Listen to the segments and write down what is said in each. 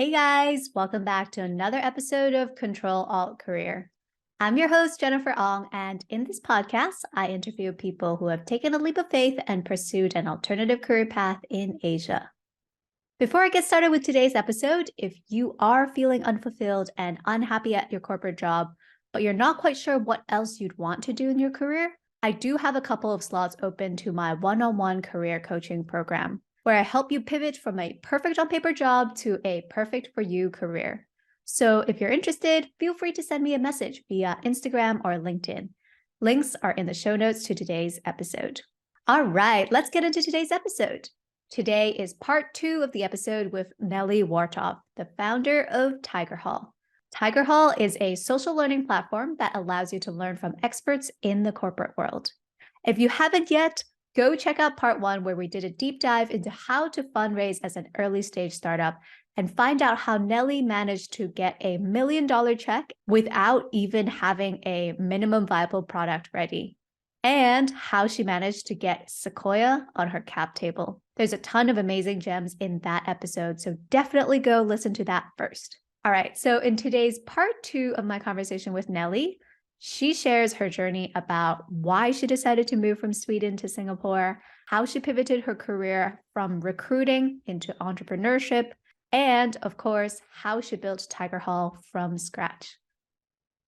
Hey guys, welcome back to another episode of Control Alt Career. I'm your host, Jennifer Ong, and in this podcast, I interview people who have taken a leap of faith and pursued an alternative career path in Asia. Before I get started with today's episode, if you are feeling unfulfilled and unhappy at your corporate job, but you're not quite sure what else you'd want to do in your career, I do have a couple of slots open to my one-on-one career coaching program, where I help you pivot from a perfect on paper job to a perfect for you career. So if you're interested, feel free to send me a message via Instagram or LinkedIn. Links are in the show notes to today's episode. All right, let's get into today's episode. Today is part 2 of the episode with Nellie Wartoft, the founder of Tigerhall. Tigerhall is a social learning platform that allows you to learn from experts in the corporate world. If you haven't yet, go check out part 1 where we did a deep dive into how to fundraise as an early stage startup and find out how Nellie managed to get $1 million check without even having a minimum viable product ready, and how she managed to get Sequoia on her cap table. There's a ton of amazing gems in that episode, so definitely go listen to that first. All right, so in today's part 2 of my conversation with Nellie, she shares her journey about why she decided to move from Sweden to Singapore, how she pivoted her career from recruiting into entrepreneurship, and of course, how she built Tigerhall from scratch.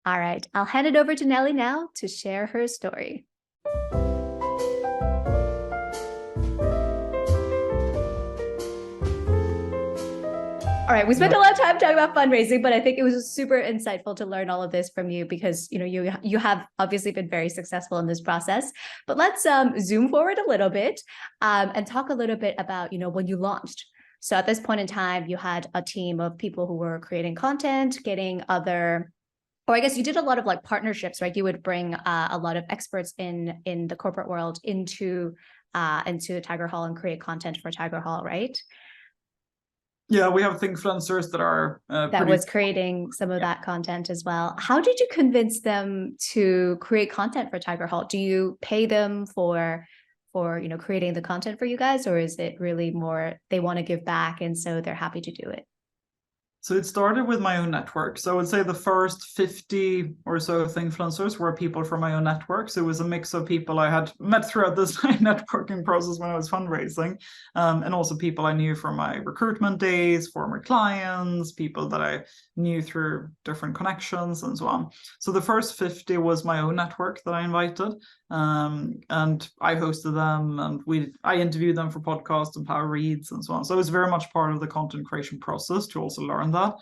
All right, I'll hand it over to Nellie now to share her story. All right, we spent a lot of time talking about fundraising, but I think it was super insightful to learn all of this from you because you have obviously been very successful in this process. But let's zoom forward a little bit and talk a little bit about when you launched. So at this point in time, you had a team of people who were creating content, getting or I guess you did a lot of like partnerships, right? You would bring a lot of experts in the corporate world into Tigerhall and create content for Tigerhall, right? Yeah, we have influencers that are that was creating some of that content as well. How did you convince them to create content for Tigerhall? Do you pay them for creating the content for you guys, or is it really more they want to give back and so they're happy to do it? So it started with my own network. So I would say the first 50 or so of influencers were people from my own network. So it was a mix of people I had met throughout this networking process when I was fundraising, and also people I knew from my recruitment days, former clients, people that I knew through different connections and so on. So the first 50 was my own network that I invited. And I hosted them and I interviewed them for podcasts and power reads and so on. So it was very much part of the content creation process to also learn that.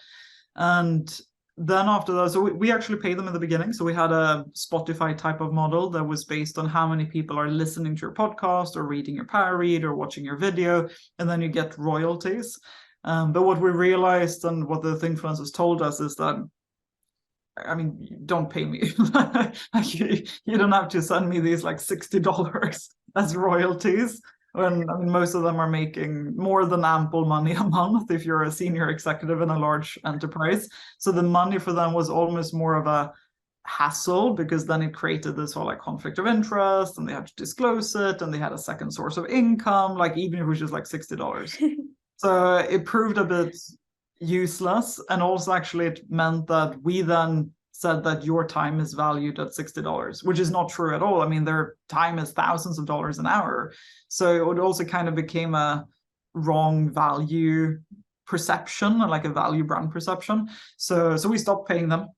And then after that, so we actually paid them in the beginning. So we had a Spotify type of model that was based on how many people are listening to your podcast or reading your power read or watching your video, and then you get royalties. But what we realized and what the influencers told us is that, I mean, don't pay me. You don't have to send me these like $60 as royalties. When most of them are making more than ample money a month if you're a senior executive in a large enterprise. So the money for them was almost more of a hassle, because then it created this whole like conflict of interest and they had to disclose it and they had a second source of income, like even if it was just like $60. So it proved a bit useless, and also actually it meant that we then said that your time is valued at $60, which is not true at all. I mean, their time is thousands of dollars an hour, so it would also kind of became a wrong value perception, like a value brand perception. So we stopped paying them.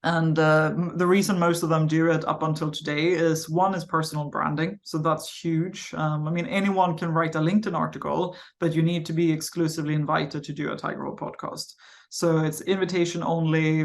And the reason most of them do it up until today is, one is personal branding. So that's huge. I mean, anyone can write a LinkedIn article, but you need to be exclusively invited to do a Tigerhall podcast. So it's invitation only.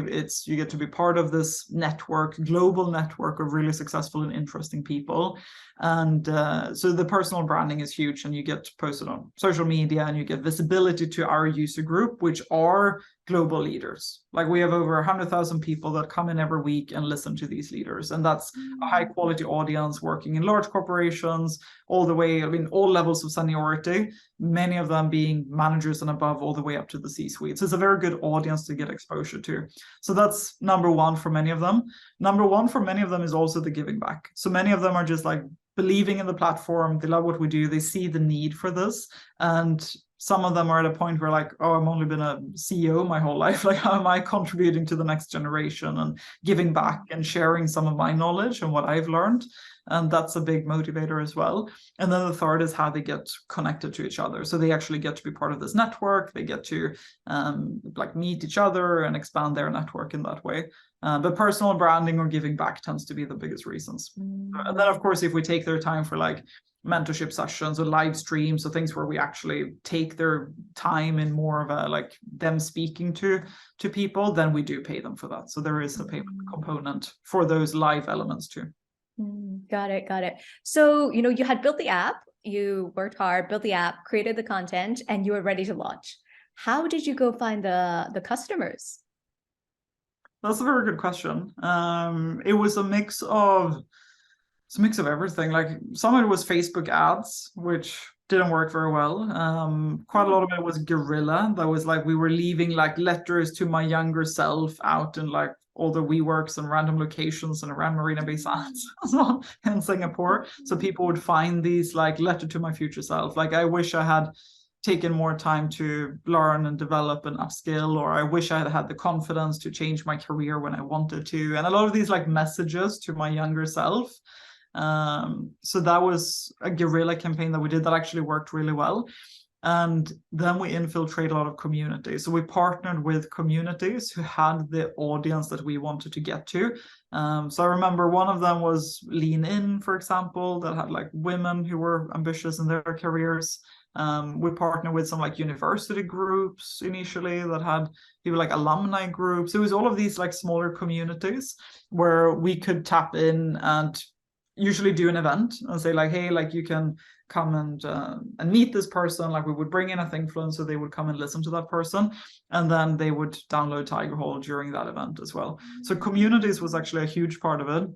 You get to be part of this network, global network of really successful and interesting people. And so the personal branding is huge, and you get posted on social media and you get visibility to our user group, which are global leaders. Like we have over 100,000 people that come in every week and listen to these leaders. And that's a high quality audience working in large corporations all the way, all levels of seniority, many of them being managers and above, all the way up to the C-suite. So it's a very good audience to get exposure to. So that's number one for many of them. Number one for many of them is also the giving back. So many of them are just like believing in the platform. They love what we do. They see the need for this. And some of them are at a point where like, oh, I've only been a CEO my whole life. Like, how am I contributing to the next generation and giving back and sharing some of my knowledge and what I've learned? And that's a big motivator as well. And then the third is how they get connected to each other. So they actually get to be part of this network. They get to like meet each other and expand their network in that way. But personal branding or giving back tends to be the biggest reasons. And then, of course, if we take their time for like mentorship sessions or live streams, so things where we actually take their time in more of a like them speaking to people, then we do pay them for that. So there is a payment component for those live elements too. Got it. So, you had built the app, you worked hard, built the app, created the content, and you were ready to launch. How did you go find the customers? That's a very good question. It was a mix of everything. Like some of it was Facebook ads, which didn't work very well. Quite a lot of it was guerrilla. That was like we were leaving like letters to my younger self out in like all the WeWorks and random locations and around Marina Bay Sands in Singapore. So people would find these like letter to my future self. Like I wish I had taken more time to learn and develop and upskill, or I wish I had had the confidence to change my career when I wanted to. And a lot of these like messages to my younger self. So that was a guerrilla campaign that we did that actually worked really well. And then we infiltrate a lot of communities. So we partnered with communities who had the audience that we wanted to get to. So I remember one of them was Lean In, for example, that had like women who were ambitious in their careers. We partnered with some like university groups initially that had people like alumni groups. It was all of these like smaller communities where we could tap in and usually do an event and say like, hey, like you can come and meet this person. Like we would bring in a influencer, they would come and listen to that person, and then they would download Tigerhall during that event as well. So communities was actually a huge part of it.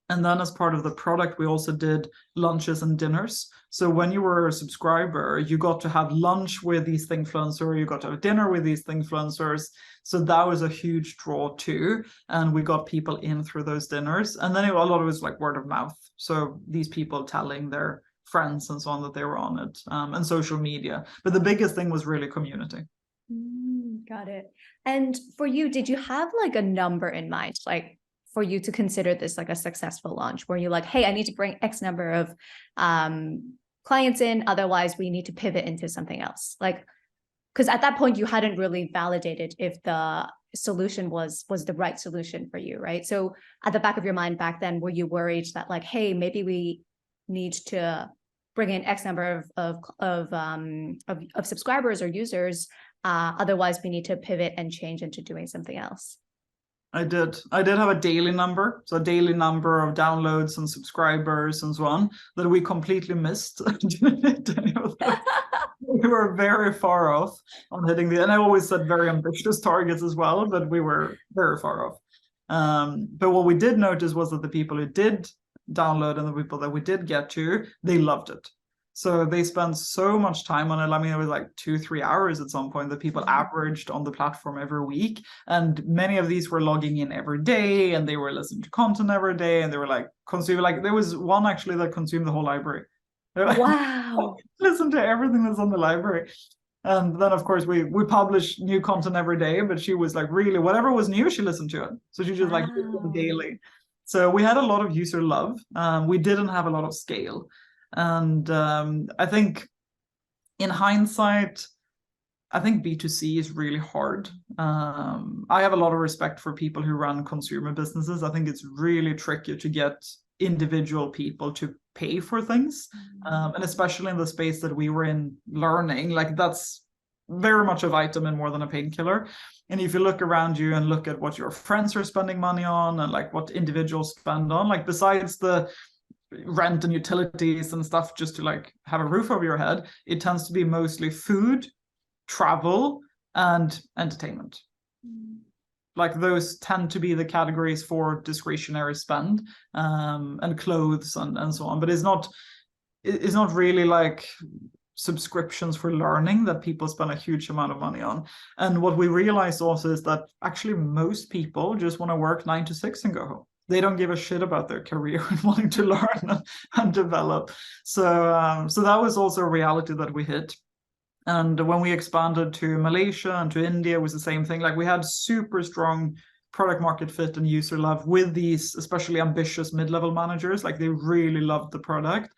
And then as part of the product, we also did lunches and dinners. So when you were a subscriber, you got to have lunch with these influencers, you got to have dinner with these influencers. So that was a huge draw too. And we got people in through those dinners. And then a lot of it was like word of mouth. So these people telling their friends and so on that they were on it, and social media. But the biggest thing was really community. Got it. And for you, did you have like a number in mind? Like, for you to consider this like a successful launch where you're like, hey, I need to bring X number of clients in, otherwise we need to pivot into something else? Like, because at that point you hadn't really validated if the solution was the right solution for you, right? So at the back of your mind back then, were you worried that like, hey, maybe we need to bring in X number of subscribers or users, otherwise we need to pivot and change into doing something else? I did have a daily number, so a daily number of downloads and subscribers and so on that we completely missed. We were very far off on hitting and I always set very ambitious targets as well, but we were very far off. But what we did notice was that the people who did download and the people that we did get to, they loved it. So they spent so much time on it. I mean, it was like 2-3 hours at some point that people averaged on the platform every week. And many of these were logging in every day and they were listening to content every day. And they were like consuming, like there was one actually that consumed the whole library. Like, wow. Listen to everything that's on the library. And then, of course, we publish new content every day. But she was like, really, whatever was new, she listened to it. So she just like daily. So we had a lot of user love. We didn't have a lot of scale. And I think in hindsight, I think B2C is really hard. I have a lot of respect for people who run consumer businesses. I think it's really tricky to get individual people to pay for things. And especially in the space that we were in learning, like that's very much a vitamin more than a painkiller. And if you look around you and look at what your friends are spending money on and like what individuals spend on, like besides the rent and utilities and stuff just to like have a roof over your head, it tends to be mostly food, travel, and entertainment. Like those tend to be the categories for discretionary spend, and clothes and so on. But it's not really like subscriptions for learning that people spend a huge amount of money on. And what we realized also is that actually most people just want to work 9 to 6 and go home. They don't give a shit about their career and wanting to learn and develop. So that was also a reality that we hit. And when we expanded to Malaysia and to India, it was the same thing. Like we had super strong product market fit and user love with these especially ambitious mid-level managers. Like they really loved the product.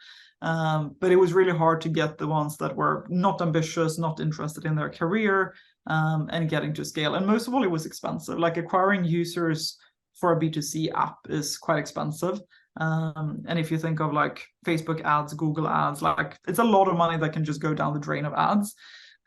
But it was really hard to get the ones that were not ambitious, not interested in their career, and getting to scale. And most of all, it was expensive. Like acquiring users for a B2C app is quite expensive. And if you think of like Facebook ads, Google ads, like it's a lot of money that can just go down the drain of ads.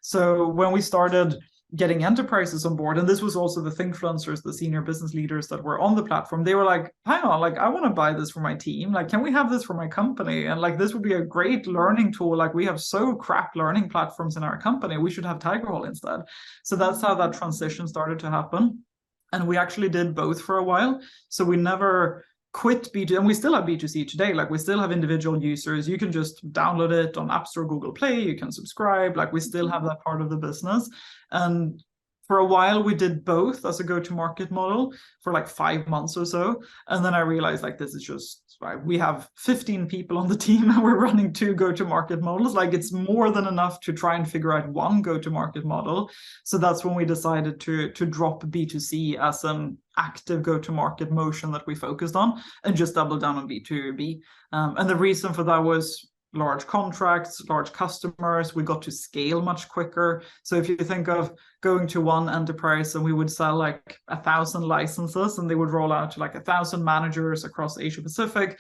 So when we started getting enterprises on board, and this was also the Thinkfluencers, the senior business leaders that were on the platform, they were like, hang on, like I want to buy this for my team. Like, can we have this for my company? And like this would be a great learning tool. Like we have so crap learning platforms in our company. We should have Tigerhall instead. So that's how that transition started to happen. And we actually did both for a while. So we never quit B2C, and we still have B2C today. Like we still have individual users. You can just download it on App Store, Google Play. You can subscribe. Like we still have that part of the business. And for a while, we did both as a go-to-market model for like 5 months or so. And then I realized like this is just, right, we have 15 people on the team and we're running 2 go-to-market models. Like it's more than enough to try and figure out one go-to-market model. So that's when we decided to drop B2C as an active go-to-market motion that we focused on and just double down on B2B. And the reason for that was large contracts, large customers. We got to scale much quicker. So if you think of going to one enterprise and we would sell like 1,000 licenses and they would roll out to like 1,000 managers across Asia Pacific,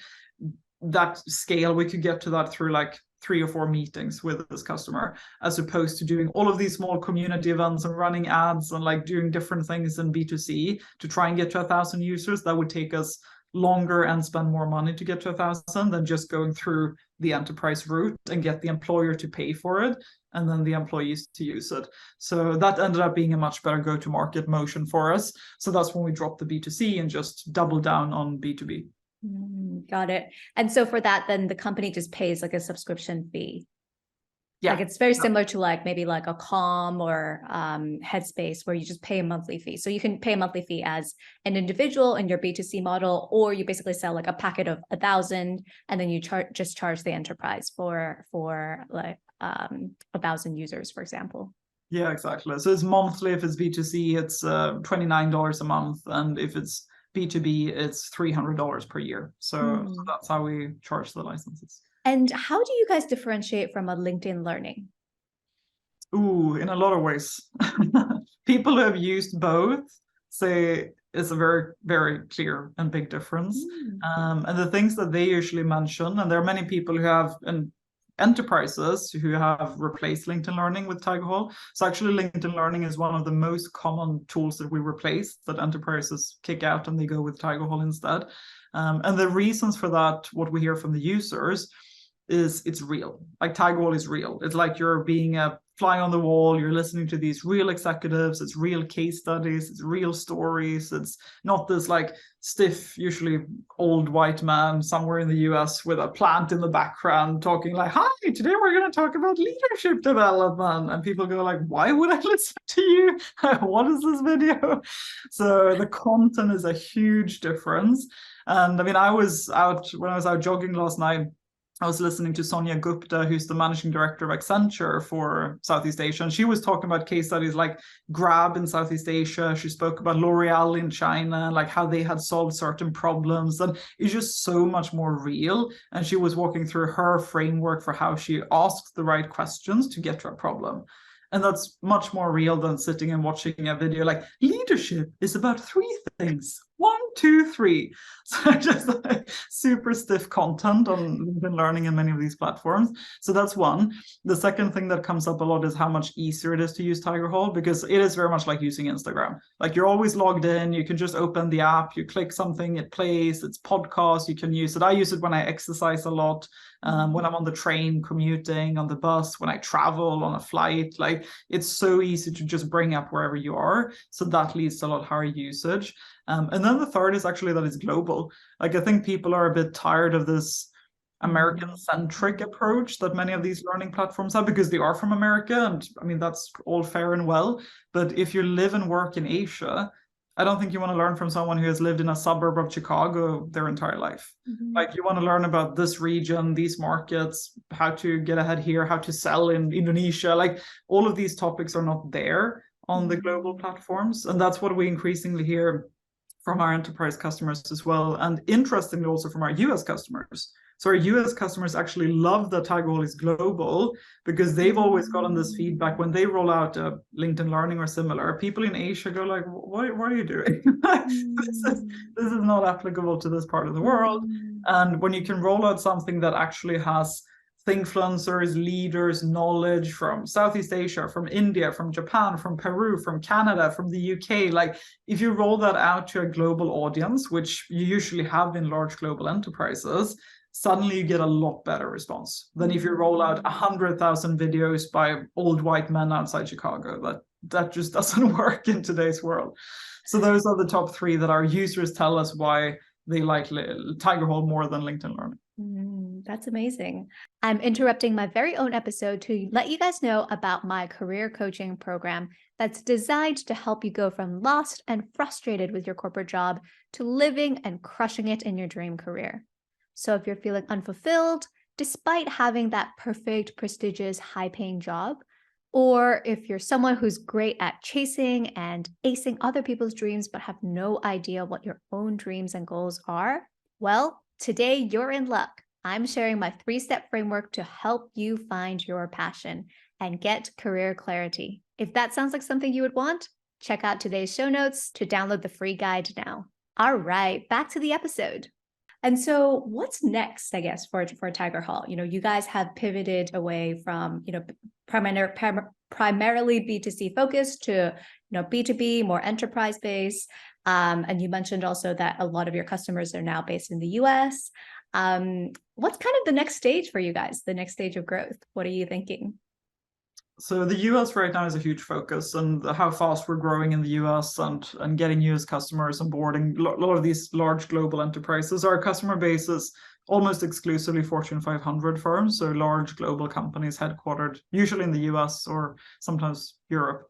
that scale, we could get to that through like 3 or 4 meetings with this customer, as opposed to doing all of these small community events and running ads and like doing different things in B2C to try and get to 1,000 users. That would take us longer and spend more money to get to 1,000 than just going through the enterprise route and get the employer to pay for it and then the employees to use it. So that ended up being a much better go-to-market motion for us. So that's when we dropped the B2C and just doubled down on B2B. Got it. And so for that, then the company just pays like a subscription fee. Yeah. Like it's very similar to like maybe like a Calm or Headspace, where you just pay a monthly fee. So you can pay a monthly fee as an individual in your B2C model, or you basically sell like a packet of 1,000 and then you just charge the enterprise for like 1,000 users, for example. Yeah, exactly. So it's monthly. If it's B2C, it's $29 a month. And if it's B2B, it's $300 per year. So that's how we charge the licenses. And how do you guys differentiate from a LinkedIn Learning? Ooh, in a lot of ways. People who have used both say it's a very, very clear and big difference. And the things that they usually mention, and there are many people who have enterprises who have replaced LinkedIn Learning with Tigerhall. So actually LinkedIn Learning is one of the most common tools that we replace, that enterprises kick out and they go with Tigerhall instead. And the reasons for that, what we hear from the users, is it's real. Like Tigerhall is real. It's like you're being a fly on the wall. You're listening to these real executives. It's real case studies. It's real stories. It's not this like stiff, usually old white man somewhere in the US with a plant in the background talking like, hi, today we're going to talk about leadership development. And people go like, why would I listen to you? What is this video? So the content is a huge difference. And I mean, when I was out jogging last night, I was listening to Sonia Gupta, who's the managing director of Accenture for Southeast Asia. And she was talking about case studies like Grab in Southeast Asia. She spoke about L'Oreal in China, like how they had solved certain problems. And it's just so much more real. And she was walking through her framework for how she asked the right questions to get to a problem. And that's much more real than sitting and watching a video like leadership is about 3 things. 1, 2, 3. So just like super stiff content on LinkedIn Learning and many of these platforms. So that's one. The second thing that comes up a lot is how much easier it is to use Tigerhall, because it is very much like using Instagram. Like you're always logged in. You can just open the app. You click something, it plays. It's podcast. You can use it. I use it when I exercise a lot. When I'm on the train, commuting, on the bus, when I travel on a flight, like it's so easy to just bring up wherever you are. So that leads to a lot higher usage. And then the third is actually that it's global. Like I think people are a bit tired of this American-centric approach that many of these learning platforms have, because they are from America. And I mean, that's all fair and well. But if you live and work in Asia, I don't think you want to learn from someone who has lived in a suburb of Chicago their entire life. Mm-hmm. Like, you want to learn about this region, these markets, how to get ahead here, how to sell in Indonesia. Like, all of these topics are not there on the global platforms. And that's what we increasingly hear from our enterprise customers as well. And interestingly, also from our US customers. So our US customers actually love that Tigerhall is global, because they've always gotten this feedback when they roll out LinkedIn Learning or similar. People in Asia go like, what are you doing? This is not applicable to this part of the world. And when you can roll out something that actually has influencers, leaders, knowledge from Southeast Asia, from India, from Japan, from Peru, from Canada, from the UK, like, if you roll that out to a global audience, which you usually have in large global enterprises, suddenly you get a lot better response than if you roll out 100,000 videos by old white men outside Chicago. That just doesn't work in today's world. So those are the top 3 that our users tell us why they like Tigerhall more than LinkedIn Learning. That's amazing. I'm interrupting my very own episode to let you guys know about my career coaching program that's designed to help you go from lost and frustrated with your corporate job to living and crushing it in your dream career. So if you're feeling unfulfilled, despite having that perfect, prestigious, high-paying job, or if you're someone who's great at chasing and acing other people's dreams but have no idea what your own dreams and goals are, well, today you're in luck. I'm sharing my 3-step framework to help you find your passion and get career clarity. If that sounds like something you would want, check out today's show notes to download the free guide now. All right, back to the episode. And so what's next, I guess, for Tigerhall? You guys have pivoted away from, primarily B2C focused to, B2B, more enterprise based. And you mentioned also that a lot of your customers are now based in the US. What's kind of the next stage for you guys, the next stage of growth? What are you thinking? So the US right now is a huge focus, and how fast we're growing in the US and getting US customers and boarding a lot of these large global enterprises. Our customer base is almost exclusively Fortune 500 firms, so large global companies headquartered usually in the US or sometimes Europe.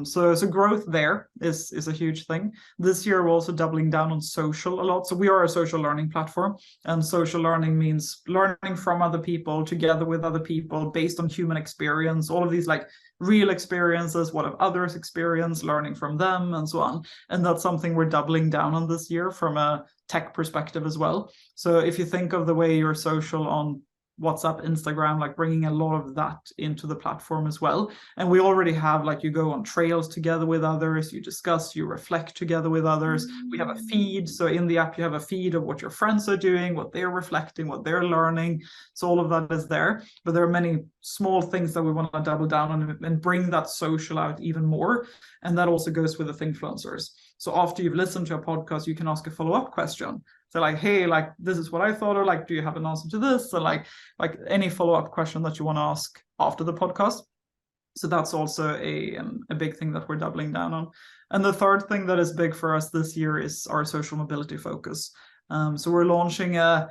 So growth there is a huge thing. This year, we're also doubling down on social a lot. So we are a social learning platform, and social learning means learning from other people, together with other people, based on human experience, all of these like real experiences, what have others experienced, learning from them, and so on. And that's something we're doubling down on this year from a tech perspective as well. So if you think of the way you're social on WhatsApp, Instagram, like bringing a lot of that into the platform as well. And we already have, like, you go on trails together with others, you discuss, you reflect together with others. We have a feed. So in the app, you have a feed of what your friends are doing, what they're reflecting, what they're learning. So all of that is there. But there are many small things that we want to double down on and bring that social out even more. And that also goes with the influencers. So after you've listened to a podcast, you can ask a follow-up question. So like, hey, like, this is what I thought, or like, do you have an answer to this? So like any follow-up question that you want to ask after the podcast. So that's also a big thing that we're doubling down on. And the third thing that is big for us this year is our social mobility focus. So we're launching a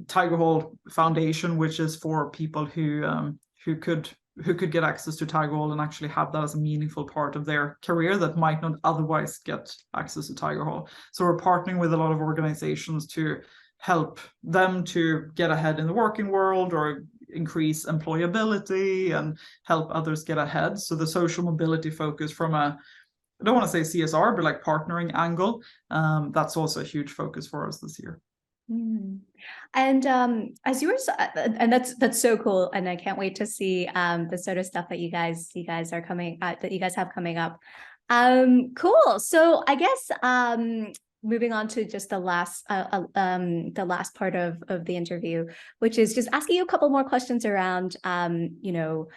Tigerhall Foundation, which is for people who could get access to Tigerhall and actually have that as a meaningful part of their career that might not otherwise get access to Tigerhall. So we're partnering with a lot of organizations to help them to get ahead in the working world or increase employability and help others get ahead. So the social mobility focus from I don't want to say CSR, but like partnering angle, that's also a huge focus for us this year. And as you were, and that's so cool, and I can't wait to see the sort of stuff that you guys are coming that you guys have coming up. Cool. So I guess moving on to just the last part of the interview, which is just asking you a couple more questions around your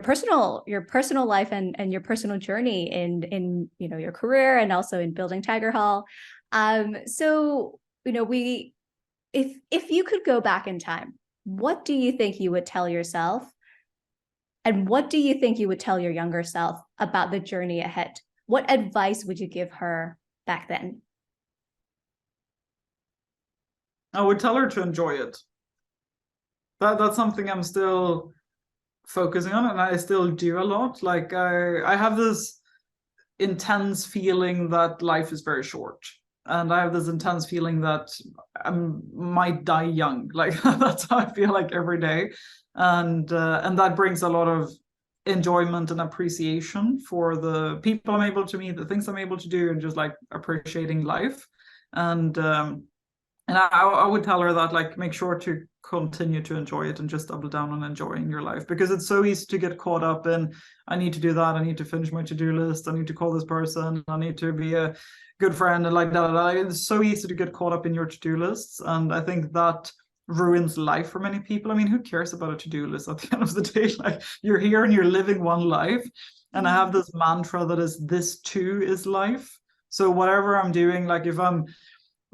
personal life and your personal journey in your career and also in building Tigerhall. So if you could go back in time, what do you think you would tell yourself? And what do you think you would tell your younger self about the journey ahead? What advice would you give her back then? I would tell her to enjoy it. That's something I'm still focusing on, and I still do a lot. Like I have this intense feeling that life is very short. And I have this intense feeling that I might die young. Like that's how I feel like every day. And that brings a lot of enjoyment and appreciation for the people I'm able to meet, the things I'm able to do, and just like appreciating life. And I would tell her that, like, make sure to continue to enjoy it and just double down on enjoying your life, because it's so easy to get caught up in, I need to do that, I need to finish my to-do list, I need to call this person, I need to be a good friend, and like that. It's so easy to get caught up in your to-do lists, and I think that ruins life for many people. I mean, who cares about a to-do list at the end of the day? Like, you're here and you're living one life, and I have this mantra that is, this too is life. So whatever I'm doing, like if I'm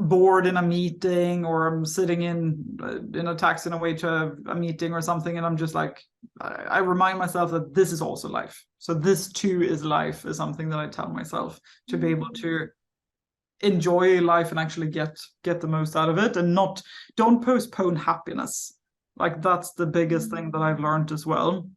bored in a meeting, or I'm sitting in a taxi on a way to a meeting or something, and I'm just like, I remind myself that this is also life. So this too is life is something that I tell myself, to be able to enjoy life and actually get the most out of it, and don't postpone happiness. Like that's the biggest thing that I've learned as well.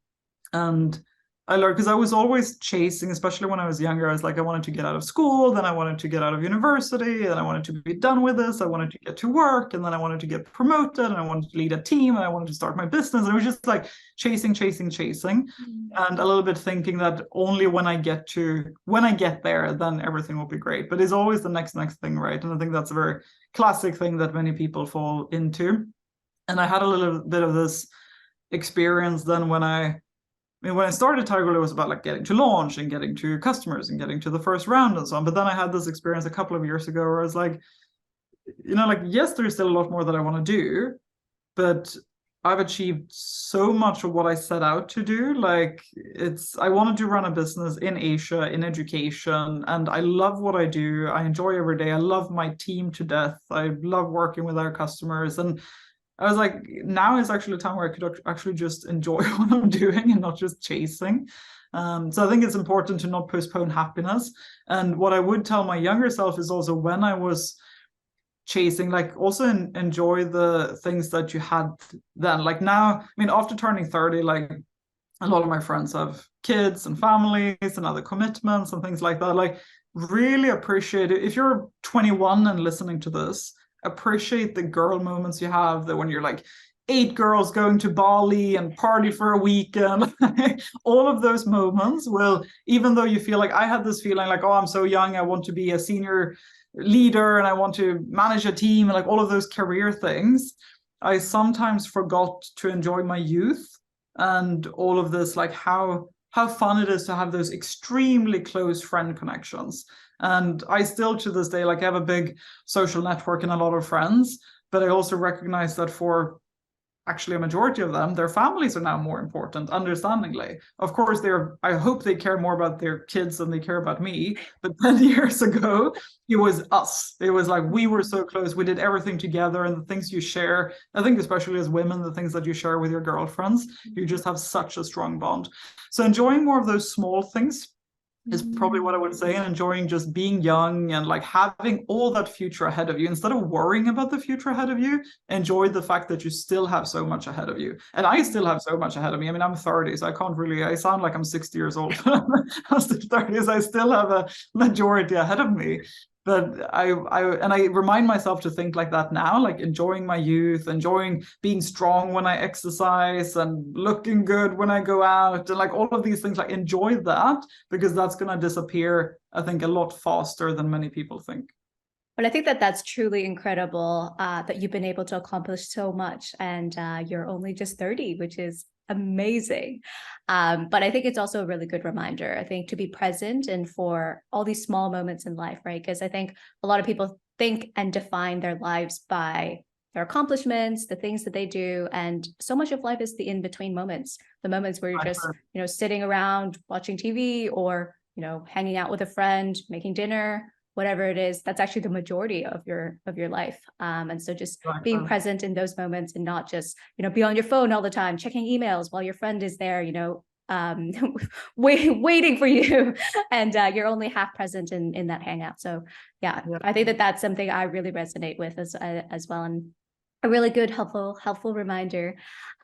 And I learned, because I was always chasing, especially when I was younger, I was like, I wanted to get out of school, then I wanted to get out of university, and I wanted to be done with this, I wanted to get to work, and then I wanted to get promoted, and I wanted to lead a team, and I wanted to start my business. And it was just like chasing, and a little bit thinking that only when I get there, then everything will be great. But it's always the next thing, right? And I think that's a very classic thing that many people fall into. And I had a little bit of this experience then when I started Tigerhall, it was about like getting to launch and getting to customers and getting to the first round and so on. But then I had this experience a couple of years ago where I was like, like, yes, there's still a lot more that I want to do, but I've achieved so much of what I set out to do. Like, I wanted to run a business in Asia, in education, and I love what I do. I enjoy every day. I love my team to death. I love working with our customers. And I was like, now is actually a time where I could actually just enjoy what I'm doing and not just chasing. So I think it's important to not postpone happiness. And what I would tell my younger self is also, when I was chasing, like, also enjoy the things that you had then. Like now, I mean, after turning 30, like a lot of my friends have kids and families and other commitments and things like that. Like, really appreciate it. If you're 21 and listening to this, appreciate the girl moments you have, that when you're like 8 girls going to Bali and party for a weekend. All of those moments will, even though you feel like, I had this feeling like, oh, I'm so young, I want to be a senior leader and I want to manage a team, and like all of those career things, I sometimes forgot to enjoy my youth and all of this, like how fun it is to have those extremely close friend connections. And I still, to this day, like, have a big social network and a lot of friends, but I also recognize that for actually a majority of them, their families are now more important, understandingly. Of course, I hope they care more about their kids than they care about me. But 10 years ago, it was us. It was like, we were so close. We did everything together, and the things you share, I think especially as women, the things that you share with your girlfriends, you just have such a strong bond. So enjoying more of those small things is probably what I would say, and enjoying just being young and like having all that future ahead of you. Instead of worrying about the future ahead of you, enjoy the fact that you still have so much ahead of you. And I still have so much ahead of me. I mean, I'm 30, so I sound like I'm 60 years old. I'm still 30, so I still have a majority ahead of me. But I remind myself to think like that now, like enjoying my youth, enjoying being strong when I exercise and looking good when I go out, and like all of these things, like enjoy that, because that's going to disappear, I think, a lot faster than many people think. But I think that that's truly incredible, that you've been able to accomplish so much, and you're only just 30, which is amazing. But I think it's also a really good reminder, I think, to be present and for all these small moments in life, right? Because I think a lot of people think and define their lives by their accomplishments, the things that they do. And so much of life is the in-between moments, the moments where you're just, sitting around watching TV, or, hanging out with a friend, making dinner, whatever it is. That's actually the majority of your life. And so just being present in those moments, and not just, be on your phone all the time, checking emails while your friend is there, waiting for you, and you're only half present in that hangout. So yeah, I think that that's something I really resonate with as well. And A really good, helpful reminder.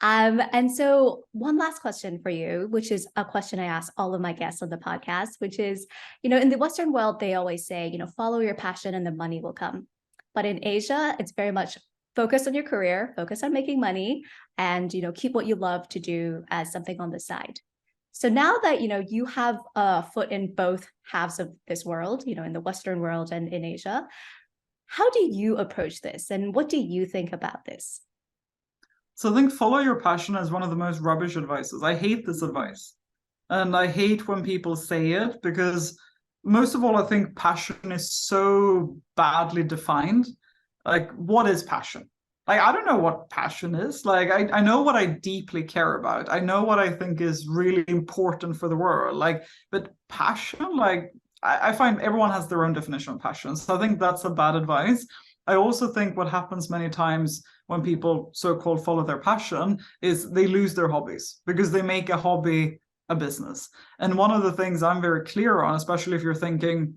And so one last question for you, which is a question I ask all of my guests on the podcast, which is, in the Western world, they always say, follow your passion and the money will come. But in Asia, it's very much focus on your career, focus on making money, and, keep what you love to do as something on the side. So now that, you have a foot in both halves of this world, in the Western world and in Asia, how do you approach this? And what do you think about this? So I think follow your passion is one of the most rubbish advices. I hate this advice. And I hate when people say it because most of all, I think passion is so badly defined. Like, what is passion? Like, I don't know what passion is. Like, I know what I deeply care about. I know what I think is really important for the world. Like, but passion, like, I find everyone has their own definition of passion. So I think that's a bad advice. I also think what happens many times when people so-called follow their passion is they lose their hobbies because they make a hobby a business. And one of the things I'm very clear on, especially if you're thinking,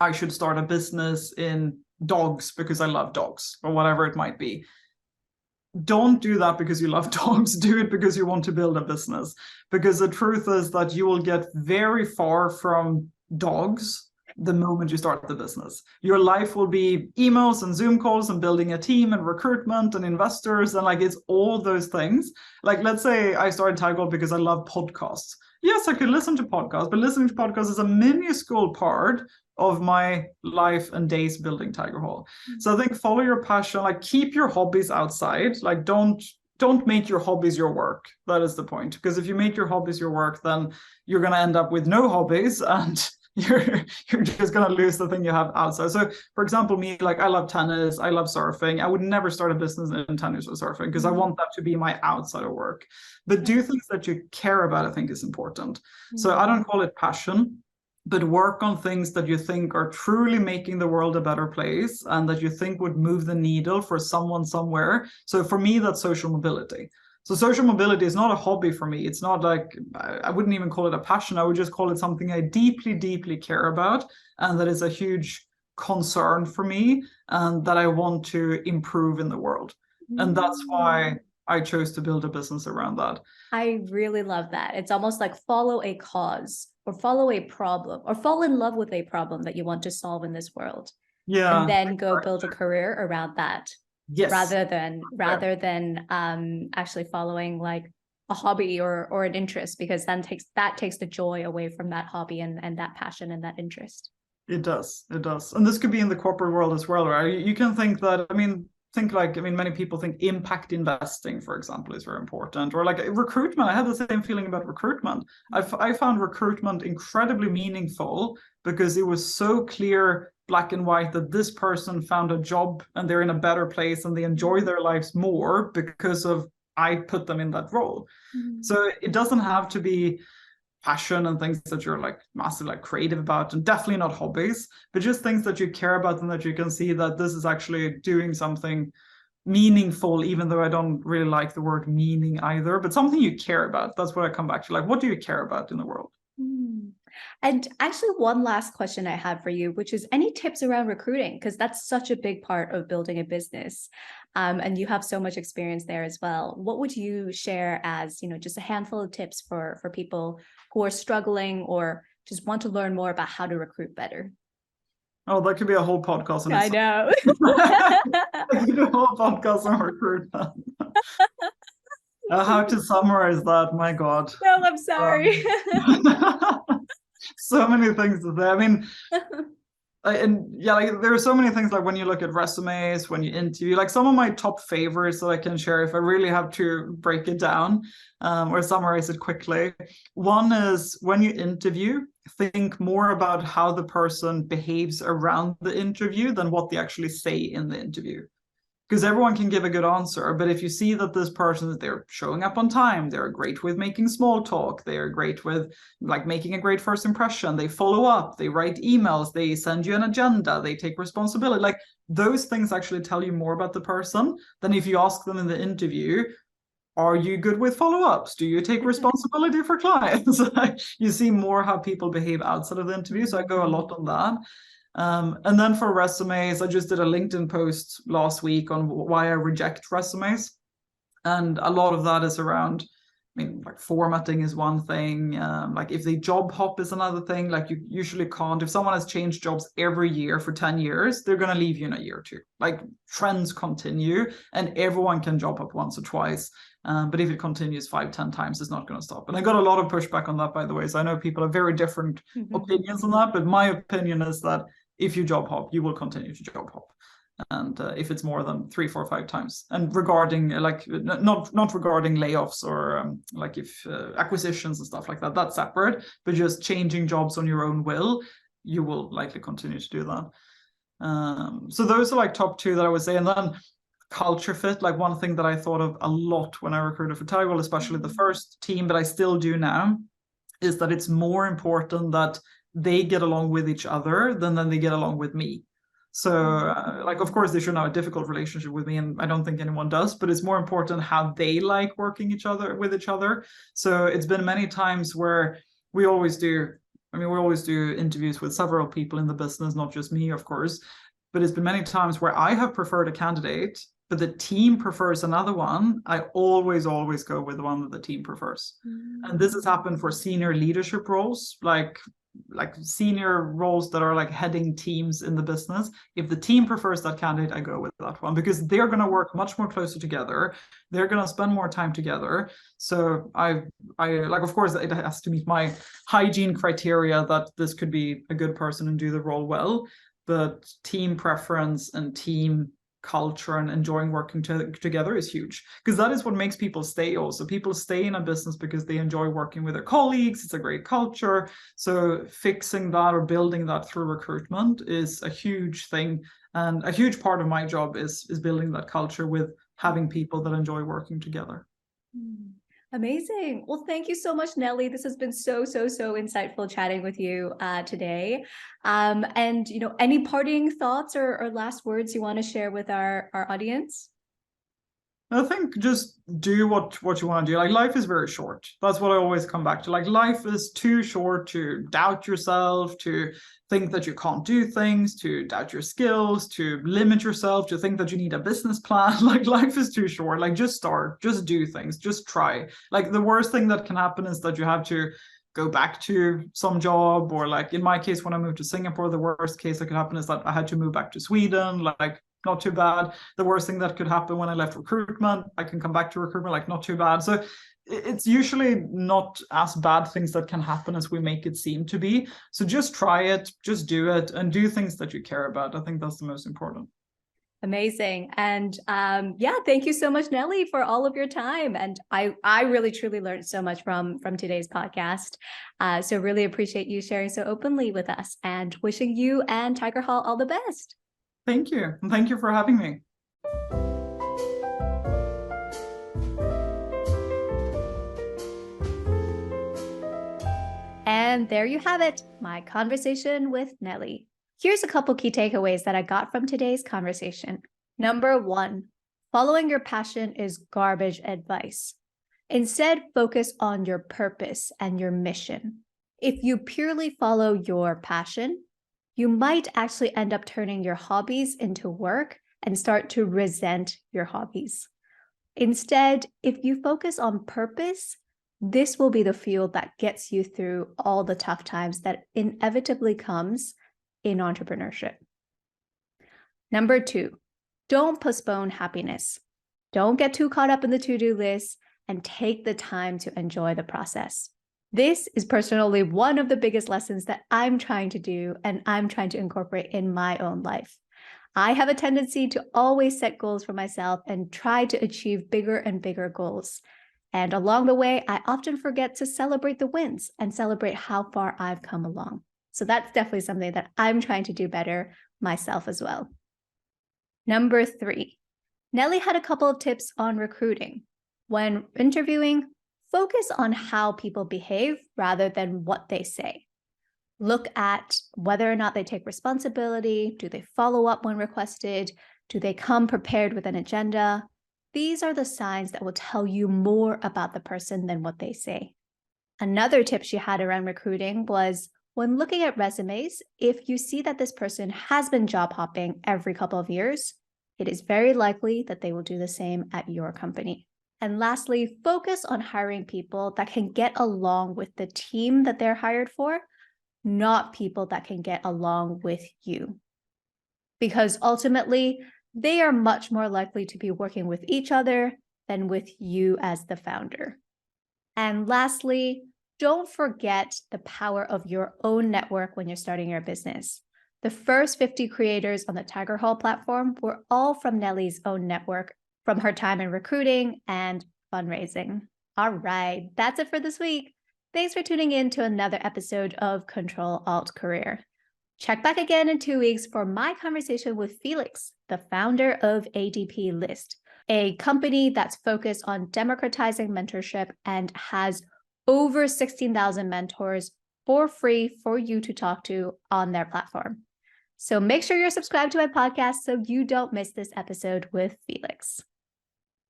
I should start a business in dogs because I love dogs or whatever it might be. Don't do that because you love dogs. Do it because you want to build a business. Because the truth is that you will get very far from dogs the moment you start the business. Your life will be emails and Zoom calls and building a team and recruitment and investors and like it's all those things. Like, let's say I started Tigerhall because I love podcasts. Yes, I could listen to podcasts, but listening to podcasts is a minuscule part of my life and days building Tigerhall. So I think follow your passion, like keep your hobbies outside. Like don't make your hobbies your work. That is the point. Because if you make your hobbies your work, then you're going to end up with no hobbies and you're just going to lose the thing you have outside. So for example, me, like I love tennis, I love surfing. I would never start a business in tennis or surfing because I want that to be my outside of work. But do things that you care about, I think is important. So I don't call it passion, but work on things that you think are truly making the world a better place and that you think would move the needle for someone somewhere. So for me, that's social mobility. So social mobility is not a hobby for me. It's not like, I wouldn't even call it a passion. I would just call it something I deeply, deeply care about and that is a huge concern for me and that I want to improve in the world. And that's why I chose to build a business around that. I really love that. It's almost like follow a cause or follow a problem or fall in love with a problem that you want to solve in this world. Yeah. And then go build a career around that. Yes. Rather than actually following like a hobby or an interest, because then that takes the joy away from that hobby and that passion and that interest. It does. And this could be in the corporate world as well, right? You can think that, many people think impact investing, for example, is very important. Or like recruitment. I had the same feeling about recruitment. I found recruitment incredibly meaningful because it was so clear, black and white, that this person found a job and they're in a better place and they enjoy their lives more because of I put them in that role. So it doesn't have to be passion and things that you're like massively like creative about, and definitely not hobbies, but just things that you care about and that you can see that this is actually doing something meaningful, even though I don't really like the word meaning either, but something you care about. That's what I come back to. Like, what do you care about in the world? And actually, one last question I had for you, which is any tips around recruiting? Because that's such a big part of building a business. And you have so much experience there as well. What would you share as, just a handful of tips for people who are struggling or just want to learn more about how to recruit better? Oh, that could be a whole podcast. I know. I could do a whole podcast on recruitment. How to summarize that? My God. No, I'm sorry. So many things to say. There are so many things, like when you look at resumes, when you interview, like some of my top favorites that I can share if I really have to break it down or summarize it quickly. One is when you interview, think more about how the person behaves around the interview than what they actually say in the interview. Because everyone can give a good answer, but if you see that this person, they're showing up on time, they're great with making small talk, they're great with like making a great first impression, they follow up, they write emails, they send you an agenda, they take responsibility, like those things actually tell you more about the person than if you ask them in the interview, are you good with follow-ups? Do you take responsibility for clients? You see more how people behave outside of the interview. So I go a lot on that. And then for resumes, I just did a LinkedIn post last week on why I reject resumes. And a lot of that is around, I mean, like formatting is one thing. Like if they job hop is another thing. Like you usually can't, if someone has changed jobs every year for 10 years, they're going to leave you in a year or two. Like trends continue and everyone can job hop once or twice. But if it continues 5-10 times, it's not going to stop. And I got a lot of pushback on that, by the way. So I know people have very different opinions on that. But my opinion is that if you job hop, you will continue to job hop. And if it's more than 3, 4, 5 times, and regarding like not regarding layoffs or like if acquisitions and stuff like that, that's separate. But just changing jobs on your own will, you will likely continue to do that. So those are like top 2 that I would say. And then culture fit, like one thing that I thought of a lot when I recruited for Tigerhall, especially the first team, but I still do now, is that it's more important that they get along with each other than they get along with me. So like, of course, they should have a difficult relationship with me, and I don't think anyone does, but it's more important how they like working with each other. So it's been many times where we always do interviews with several people in the business, not just me, of course, but it's been many times where I have preferred a candidate, but the team prefers another one. I always go with the one that the team prefers. And this has happened for senior leadership roles, like senior roles that are like heading teams in the business. If the team prefers that candidate, I go with that one, because they're going to work much more closer together. They're going to spend more time together. So I like, of course, it has to meet my hygiene criteria that this could be a good person and do the role well. But team preference and team culture and enjoying working together is huge, because that is what makes people stay. Also, people stay in a business because they enjoy working with their colleagues. It's a great culture. So fixing that or building that through recruitment is a huge thing, and a huge part of my job is building that culture with having people that enjoy working together. Amazing. Well, thank you so much, Nellie. This has been so insightful chatting with you today. And any parting thoughts or last words you want to share with our audience? I think just do what you want to do. Like, life is very short. That's what I always come back to. Like, life is too short to doubt yourself, to think that you can't do things, to doubt your skills, to limit yourself, to think that you need a business plan. Like, life is too short. Like, just start, just do things, just try. Like, the worst thing that can happen is that you have to go back to some job, or like in my case, when I moved to Singapore, the worst case that could happen is that I had to move back to Sweden. Like, not too bad. The worst thing that could happen when I left recruitment, I can come back to recruitment, like, not too bad. So it's usually not as bad things that can happen as we make it seem to be. So just try it, just do it, and do things that you care about. I think that's the most important. Amazing. And thank you so much, Nellie, for all of your time. And I really truly learned so much from today's podcast. So really appreciate you sharing so openly with us, and wishing you and Tigerhall all the best. Thank you. And thank you for having me. And there you have it, my conversation with Nellie. Here's a couple key takeaways that I got from today's conversation. Number 1, following your passion is garbage advice. Instead, focus on your purpose and your mission. If you purely follow your passion, you might actually end up turning your hobbies into work and start to resent your hobbies. Instead, if you focus on purpose, this will be the fuel that gets you through all the tough times that inevitably comes in entrepreneurship. Number 2, don't postpone happiness. Don't get too caught up in the to-do list, and take the time to enjoy the process. This is personally one of the biggest lessons that I'm trying to do, and I'm trying to incorporate in my own life. I have a tendency to always set goals for myself and try to achieve bigger and bigger goals. And along the way, I often forget to celebrate the wins and celebrate how far I've come along. So that's definitely something that I'm trying to do better myself as well. Number 3, Nellie had a couple of tips on recruiting. When interviewing, focus on how people behave rather than what they say. Look at whether or not they take responsibility. Do they follow up when requested? Do they come prepared with an agenda? These are the signs that will tell you more about the person than what they say. Another tip she had around recruiting was when looking at resumes, if you see that this person has been job hopping every couple of years, it is very likely that they will do the same at your company. And lastly, focus on hiring people that can get along with the team that they're hired for, not people that can get along with you. Because ultimately, they are much more likely to be working with each other than with you as the founder. And lastly, don't forget the power of your own network when you're starting your business. The first 50 creators on the Tigerhall platform were all from Nellie's own network from her time in recruiting and fundraising. All right, that's it for this week. Thanks for tuning in to another episode of Ctrl Alt Career. Check back again in 2 weeks for my conversation with Felix, the founder of ADP List, a company that's focused on democratizing mentorship and has over 16,000 mentors for free for you to talk to on their platform. So make sure you're subscribed to my podcast so you don't miss this episode with Felix.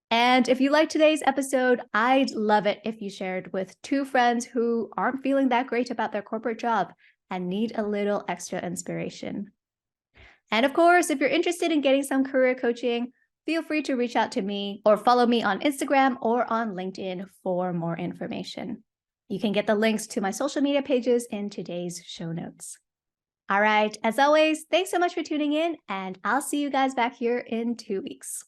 And if you liked today's episode, I'd love it if you shared with 2 friends who aren't feeling that great about their corporate job and need a little extra inspiration. And of course, if you're interested in getting some career coaching, feel free to reach out to me or follow me on Instagram or on LinkedIn for more information. You can get the links to my social media pages in today's show notes. All right, as always, thanks so much for tuning in, and I'll see you guys back here in 2 weeks.